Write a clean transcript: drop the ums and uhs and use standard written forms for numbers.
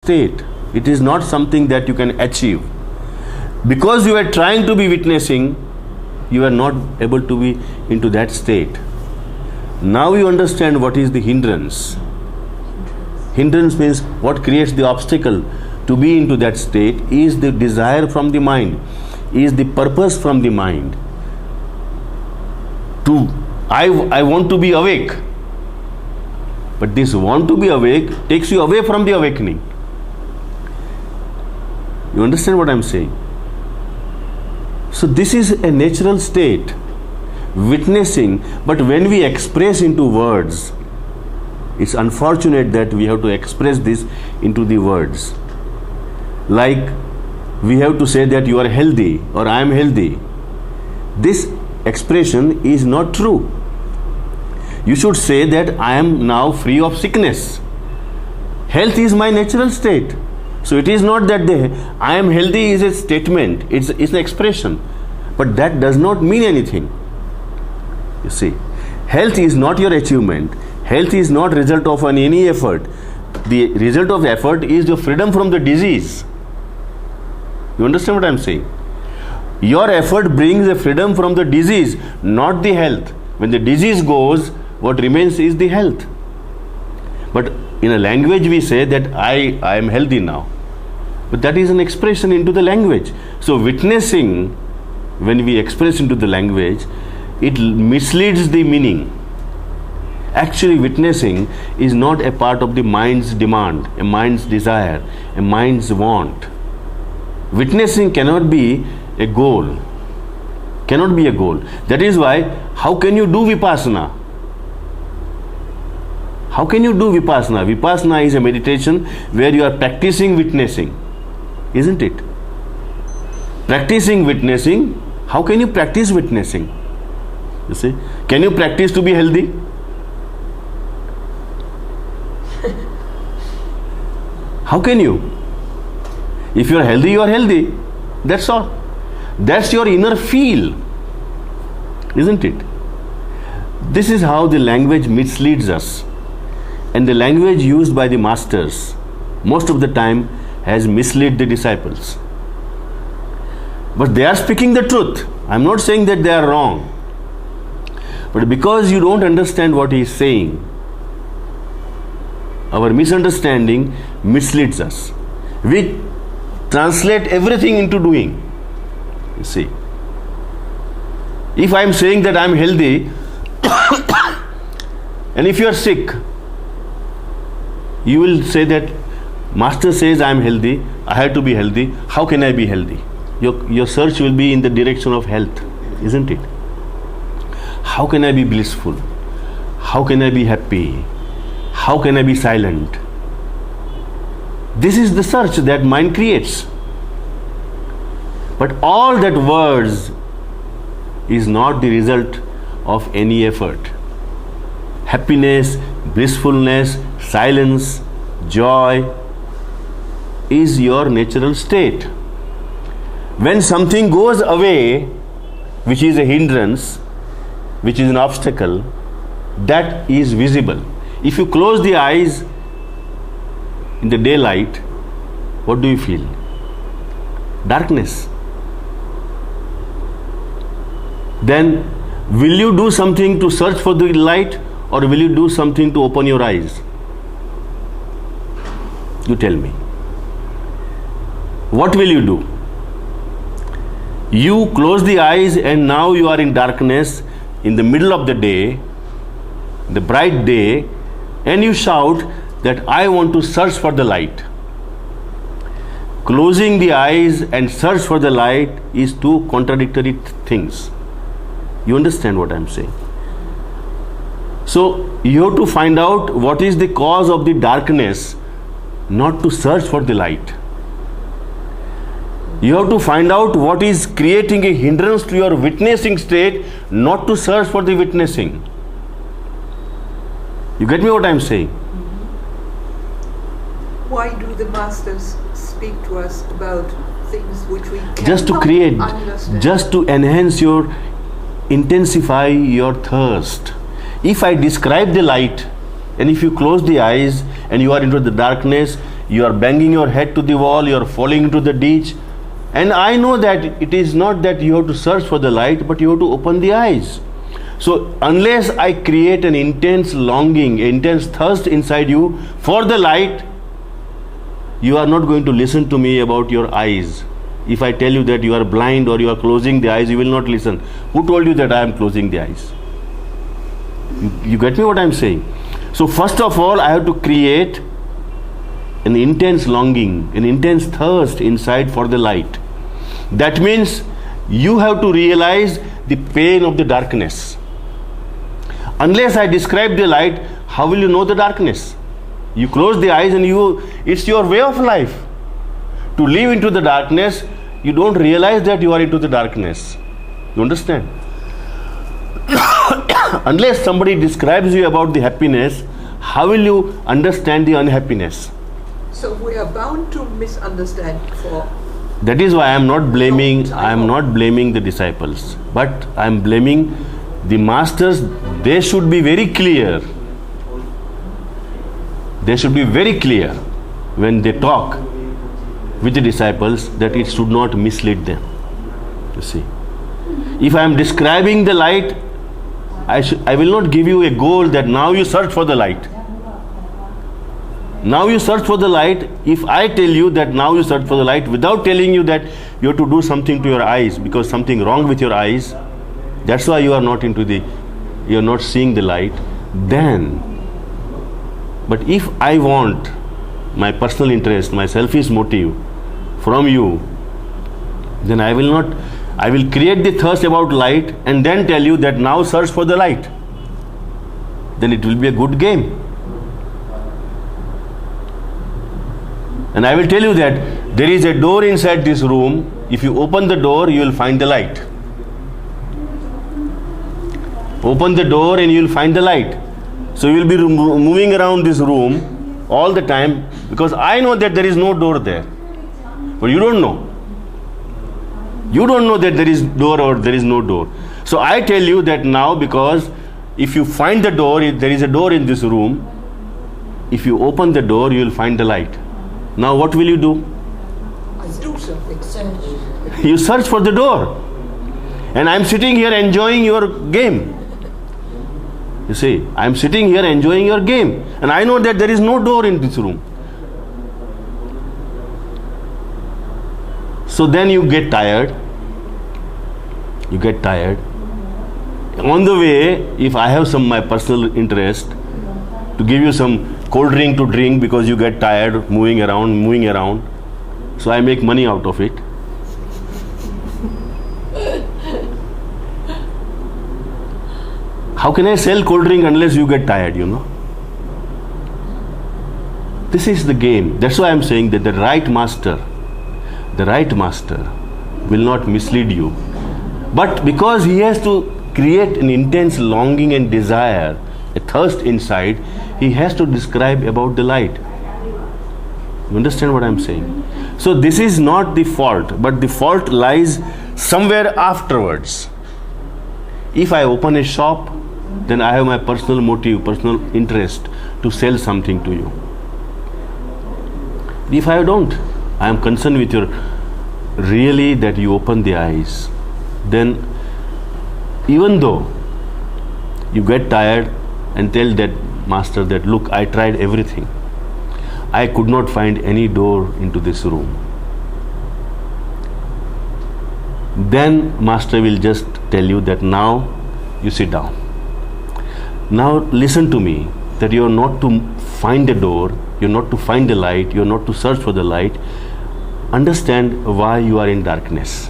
state. It is not something that you can achieve. Because you are trying to be witnessing, you are not able to be into that state. Now you understand what is the hindrance. Hindrance means what creates the obstacle to be into that state is the desire from the mind, is the purpose from the mind. I want to be awake. But this want to be awake takes you away from the awakening. You understand what I am saying? So this is a natural state, witnessing, but when we express into words, it's unfortunate that we have to express this into the words. Like we have to say that you are healthy or I am healthy. This expression is not true. You should say that I am now free of sickness. Health is my natural state. So it is not that I am healthy is a statement, it's an expression. But that does not mean anything. You see, health is not your achievement. Health is not result of any effort. The result of effort is the freedom from the disease. You understand what I am saying? Your effort brings the freedom from the disease, not the health. When the disease goes, what remains is the health. But in a language we say that I am healthy now. But that is an expression into the language. So witnessing, when we express into the language, it misleads the meaning. Actually witnessing is not a part of the mind's demand, a mind's desire, a mind's want. Witnessing cannot be a goal. Cannot be a goal. That is why, how can you do vipassana? How can you do vipassana? Vipassana is a meditation where you are practicing witnessing, isn't it? Practicing witnessing, how can you practice witnessing? You see, can you practice to be healthy? How can you? If you are healthy, you are healthy. That's all. That's your inner feel, isn't it? This is how the language misleads us. And the language used by the masters most of the time has misled the disciples. But they are speaking the truth. I am not saying that they are wrong. But because you don't understand what he is saying, our misunderstanding misleads us. We translate everything into doing. You see, if I am saying that I am healthy and if you are sick, you will say that master says I am healthy, I have to be healthy, how can I be healthy? Your search will be in the direction of health, isn't it? How can I be blissful? How can I be happy? How can I be silent? This is the search that mind creates. But all that words is not the result of any effort. Happiness, blissfulness, silence, joy is your natural state. When something goes away, which is a hindrance, which is an obstacle, that is visible. If you close the eyes in the daylight, what do you feel? Darkness. Then will you do something to search for the light, or will you do something to open your eyes? You tell me. What will you do? You close the eyes and now you are in darkness in the middle of the day, the bright day, and you shout that I want to search for the light. Closing the eyes and search for the light is two contradictory things. You understand what I am saying? So you have to find out what is the cause of the darkness, not to search for the light. You have to find out what is creating a hindrance to your witnessing state, not to search for the witnessing. You get me what I am saying? Why do the masters speak to us about things which we cannot just to create, understand? just to enhance your, intensify your thirst. If I describe the light, and if you close the eyes and you are into the darkness, you are banging your head to the wall, you are falling into the ditch. And I know that it is not that you have to search for the light, but you have to open the eyes. So unless I create an intense longing, intense thirst inside you for the light, you are not going to listen to me about your eyes. If I tell you that you are blind or you are closing the eyes, you will not listen. Who told you that I am closing the eyes? You get me what I am saying? So first of all, I have to create an intense longing, an intense thirst inside for the light. That means you have to realize the pain of the darkness. Unless I describe the light, how will you know the darkness? You close the eyes and it's your way of life. To live into the darkness, you don't realize that you are into the darkness. You understand? Unless somebody describes you about the happiness, how will you understand the unhappiness? So we are bound to misunderstand for. That is why I am not blaming the disciples, but I am blaming the masters. They should be very clear. They should be very clear when they talk with the disciples that it should not mislead them. You see, if I am describing the light, I will not give you a goal that now you search for the light. Now you search for the light. If I tell you that now you search for the light without telling you that you have to do something to your eyes because something wrong with your eyes, that's why you are not seeing the light, then. But if I want my personal interest, my selfish motive from you, then I will create the thirst about light and then tell you that now search for the light. Then it will be a good game. And I will tell you that there is a door inside this room. If you open the door, you will find the light. Open the door and you will find the light. So you will be moving around this room all the time because I know that there is no door there. But you don't know. You don't know that there is door or there is no door. So I tell you that now, because if you find the door, if there is a door in this room, if you open the door, you will find the light. Now what will you do? I do something. You search for the door. And I am sitting here enjoying your game. You see, I am sitting here enjoying your game. And I know that there is no door in this room. So then you get tired. You get tired. On the way, if I have my personal interest to give you some cold drink to drink because you get tired moving around. So I make money out of it. How can I sell cold drink unless you get tired, This is the game. That's why I'm saying that the right master will not mislead you. But because he has to create an intense longing and desire, a thirst inside, he has to describe about the light. You understand what I'm saying? So this is not the fault, but the fault lies somewhere afterwards. If I open a shop, then I have my personal motive, personal interest to sell something to you. If I don't, I am concerned with your really that you open the eyes. Then even though you get tired and tell that master that, look, I tried everything. I could not find any door into this room. Then master will just tell you that now you sit down. Now listen to me, that you are not to find a door, you are not to find the light, you are not to search for the light. Understand why you are in darkness.